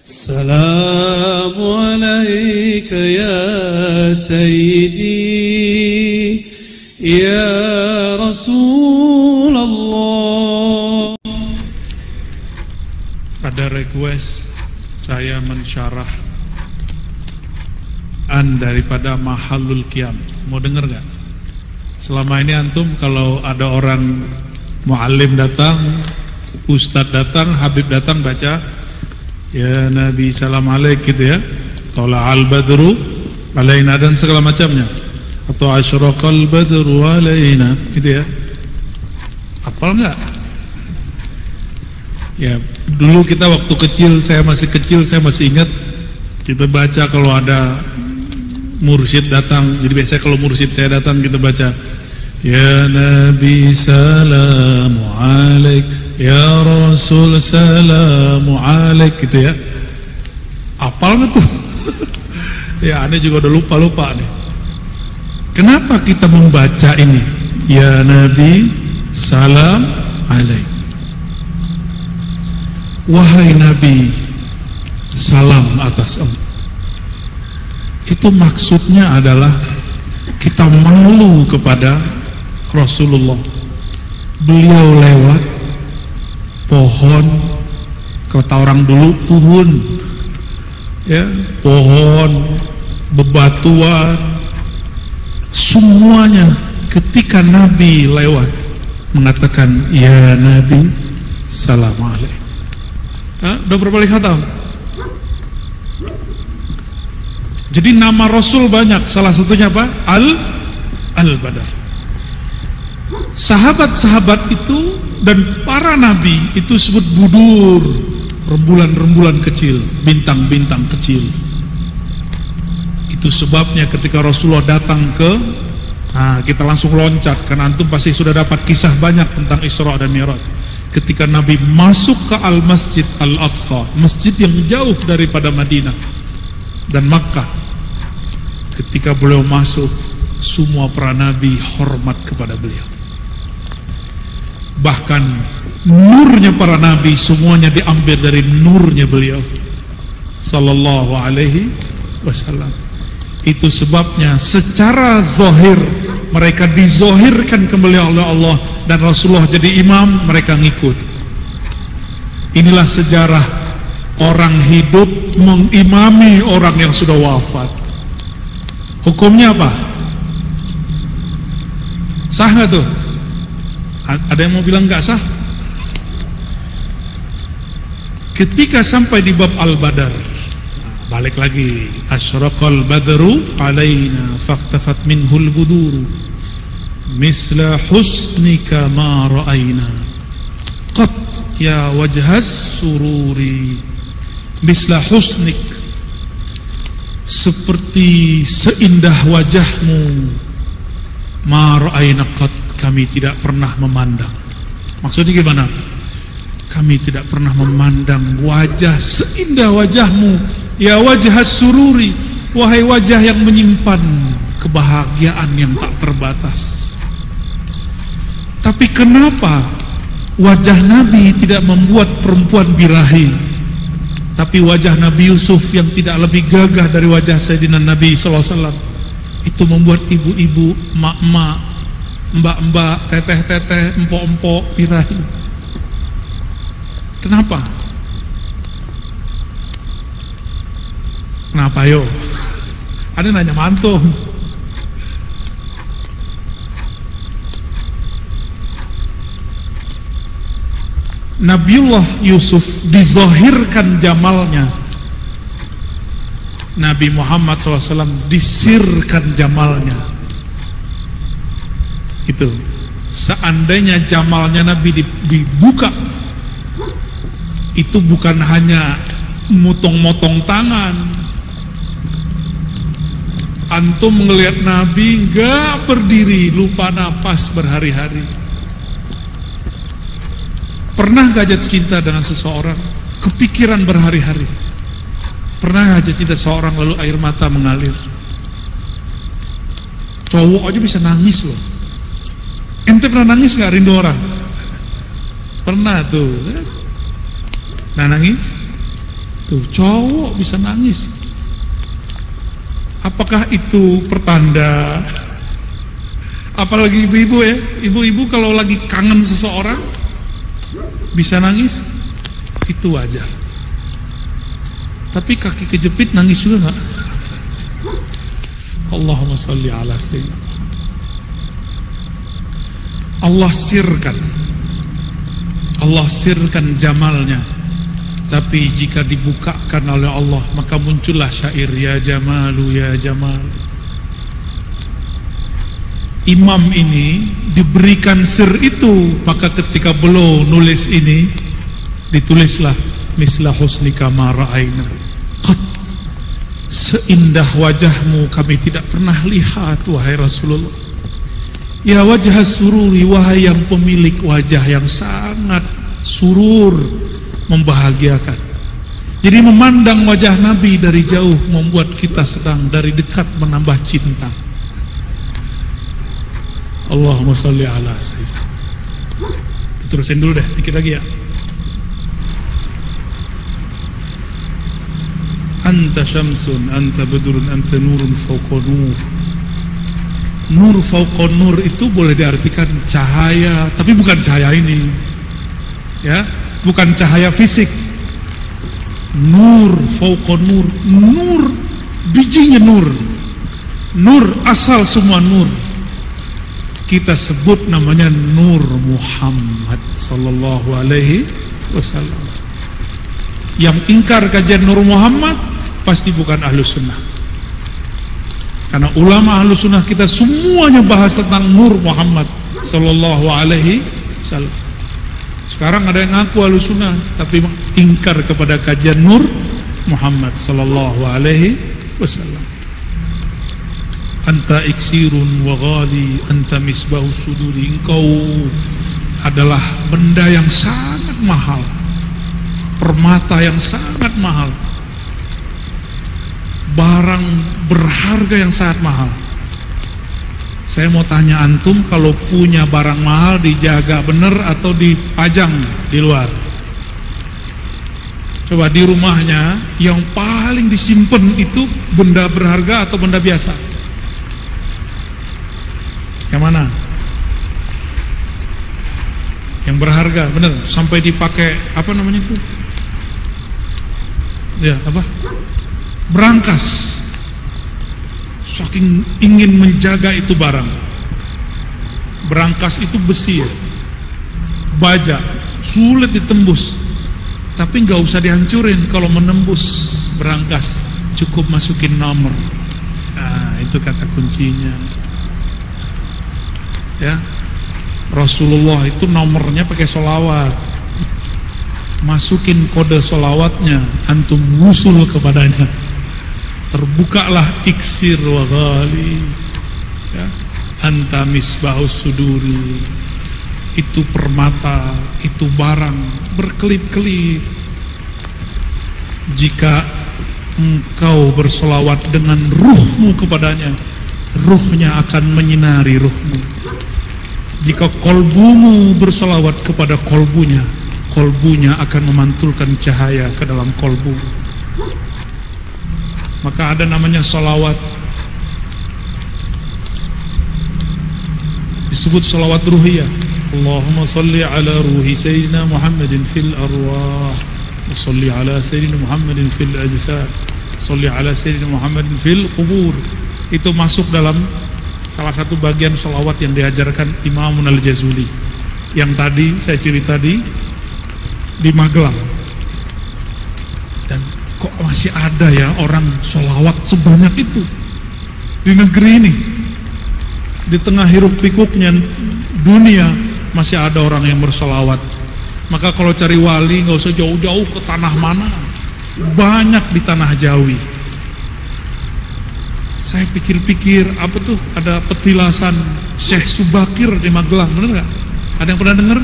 Assalamu alayka ya Sayyidi ya Rasulullah. Ada request saya mensyarah daripada Mahalul Qiyam. Mau denger gak? Selama ini antum kalau ada orang muallim datang, ustadz datang, habib datang baca ya Nabi salam alaik gitu ya, Tala'al badru alaina dan segala macamnya, atau asyraqal badru alaina gitu ya. Hafal enggak? Ya, dulu kita waktu kecil, saya masih ingat kita baca kalau ada mursyid datang. Jadi biasanya kalau mursyid saya datang kita baca ya Nabi salamu alaik, ya Rasul salamu alaik gitu ya. Apal nggak tuh? Ya aneh juga udah lupa nih. Kenapa kita membaca ini? Ya Nabi salam alaik, wahai Nabi salam atas engkau. Itu maksudnya adalah kita malu kepada Rasulullah. Beliau lewat pohon, kata orang dulu puhun ya, pohon, bebatuan, semuanya ketika Nabi lewat mengatakan ya Nabi salam alaik. Udah berapa kali khatam? Jadi nama Rasul banyak, salah satunya apa? Al-Badar. Sahabat-sahabat itu dan para nabi itu disebut budur, rembulan-rembulan kecil, bintang-bintang kecil. Itu sebabnya ketika Rasulullah datang kita langsung loncat, karena antum pasti sudah dapat kisah banyak tentang Isra dan Mi'raj. Ketika Nabi masuk ke Al-Masjid Al-Aqsa, masjid yang jauh daripada Madinah dan Makkah, ketika beliau masuk, semua para nabi hormat kepada beliau. Bahkan nurnya para nabi semuanya diambil dari nurnya beliau sallallahu alaihi wasallam. Itu sebabnya secara zahir mereka dizohirkan kembali oleh Allah, dan Rasulullah jadi imam, mereka ngikut. Inilah sejarah orang hidup mengimami orang yang sudah wafat. Hukumnya apa? Sah nggak tuh? Ada yang mau bilang nggak sah? Ketika sampai di bab Al-Badar, balik lagi, asyraqal badru alaina faktafat minhul buduru misla husnika ma ra'aina qat ya wajhas sururi. Misla husnik, seperti seindah wajahmu, ma ra'aina qat, kami tidak pernah memandang. Maksudnya gimana? Kami tidak pernah memandang wajah seindah wajahmu, ya wajhas sururi, wahai wajah yang menyimpan kebahagiaan yang tak terbatas. Tapi kenapa wajah Nabi tidak membuat perempuan birahi, tapi wajah Nabi Yusuf yang tidak lebih gagah dari wajah Sayyidina Nabi SAW itu membuat ibu-ibu, mak-mak, mbak-mbak, teteh-teteh, empok-empok birahi? Kenapa? Kenapa yo? Ada nanya mantum. Nabiullah Yusuf dizahirkan jamalnya, Nabi Muhammad SAW disirkan jamalnya. Gitu. Seandainya jamalnya Nabi dibuka, itu bukan hanya motong-motong tangan. Antum melihat Nabi gak berdiri, lupa napas berhari-hari. Pernah gak jatuh cinta dengan seseorang, kepikiran berhari-hari? Pernah gak jatuh cinta seseorang lalu air mata mengalir? Cowok aja bisa nangis loh. Ente pernah nangis gak rindu orang? Pernah tuh. Nah nangis? Tuh, cowok bisa nangis. Apakah itu pertanda? Apalagi ibu-ibu ya, ibu-ibu kalau lagi kangen seseorang bisa nangis, itu wajar. Tapi kaki kejepit nangis juga nggak? Allahumma sholli ala sayyidina. Allah sirkan jamalnya. Tapi jika dibukakan oleh Allah, maka muncullah syair ya jamalu ya jamal. Imam ini diberikan sir itu, maka ketika beliau nulis ini, ditulislah misla husnika ma ra'aina. Qat, seindah wajahmu kami tidak pernah lihat wahai Rasulullah. Ya wajah sururi, wahai yang pemilik wajah yang sangat surur, membahagiakan. Jadi memandang wajah Nabi dari jauh membuat kita sedang dari dekat menambah cinta. Allahumma sholli ala sayyidina. Terusin dulu deh, dikit lagi ya. Anta syamsun, anta badrun, anta nurun fawqa nur. Nur fawqa nur itu boleh diartikan cahaya, tapi bukan cahaya ini. Ya, bukan cahaya fisik. Nur fawqa nur. Nur bijinya nur. Nur asal semua nur. Kita sebut namanya Nur Muhammad sallallahu alaihi wasallam. Yang ingkar kajian Nur Muhammad pasti bukan ahlu sunnah. Karena ulama ahlu sunnah kita semuanya bahas tentang Nur Muhammad sallallahu alaihi wasallam. Sekarang ada yang ngaku ahlu sunnah tapi ingkar kepada kajian Nur Muhammad sallallahu alaihi wasallam. Anta iksirun wa ghali, anta misbahu suduri. Engkau adalah benda yang sangat mahal, permata yang sangat mahal, barang berharga yang sangat mahal. Saya mau tanya antum, kalau punya barang mahal dijaga bener atau dipajang di luar? Coba di rumahnya yang paling disimpan itu benda berharga atau benda biasa? Yang mana? Yang berharga, bener, sampai dipakai apa namanya itu? Ya, apa? Berangkas. Saking ingin menjaga itu barang. Berangkas itu besi ya, baja, sulit ditembus. Tapi nggak usah dihancurin kalau menembus berangkas, cukup masukin nomor. Nah, itu kata kuncinya. Ya, Rasulullah itu nomornya pakai sholawat. Masukin kode sholawatnya, antum wusul kepadanya, terbukalah iksir wa ghali. Ya, anta misbahus suduri. Itu permata, itu barang berkelip-kelip. Jika engkau bersolawat dengan ruhmu kepadanya, ruhnya akan menyinari ruhmu. Jika kolbumu bersolawat kepada kolbunya, kolbunya akan memantulkan cahaya ke dalam kolbu. Maka ada namanya solawat, disebut solawat ruhiyah. Allahumma salli ala ruhi sayyidina Muhammadin fil arwah, wa salli ala sayyidina Muhammadin fil ajsad, salli ala sayyidina Muhammadin fil qubur. Itu masuk dalam salah satu bagian sholawat yang diajarkan Imamun Al-Jazuli, yang tadi saya cerita di Magelang. Dan kok masih ada ya orang sholawat sebanyak itu di negeri ini, di tengah hiruk pikuknya dunia masih ada orang yang bersolawat. Maka kalau cari wali nggak usah jauh-jauh ke tanah mana, banyak di tanah Jawi. Saya pikir-pikir, apa tuh, ada petilasan Syekh Subakir di Magelang, bener gak? Ada yang pernah dengar?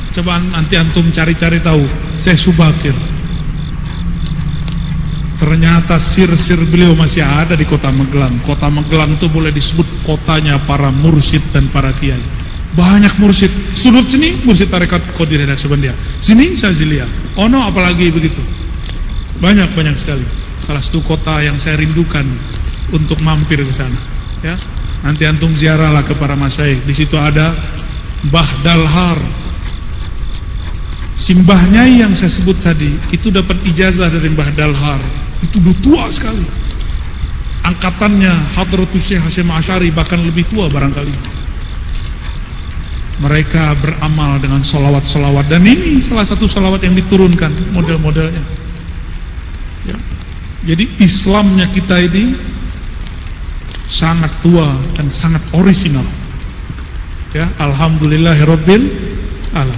Coba nanti antum cari-cari tahu Syekh Subakir. Ternyata sir-sir beliau masih ada di kota Magelang. Kota Magelang itu boleh disebut kotanya para mursyid dan para kiai. Banyak mursyid. Sudut sini mursyid tarekat Qadiriyah Naqsabandiyah, sini Syazilia, ono apalagi begitu. Banyak sekali. Salah satu kota yang saya rindukan untuk mampir ke sana. Ya, nanti antum ziarahlah ke para masyaikh. Di situ ada Mbah Dalhar. Simbahnya yang saya sebut tadi itu dapat ijazah dari Mbah Dalhar. Itu udah tua sekali. Angkatannya Hadratus Syekh Hasyim Asy'ari, bahkan lebih tua barangkali. Mereka beramal dengan solawat-solawat, dan ini salah satu solawat yang diturunkan model-modelnya. Ya. Jadi Islamnya kita ini sangat tua dan sangat orisinal. Ya, alhamdulillahirabbil alamin.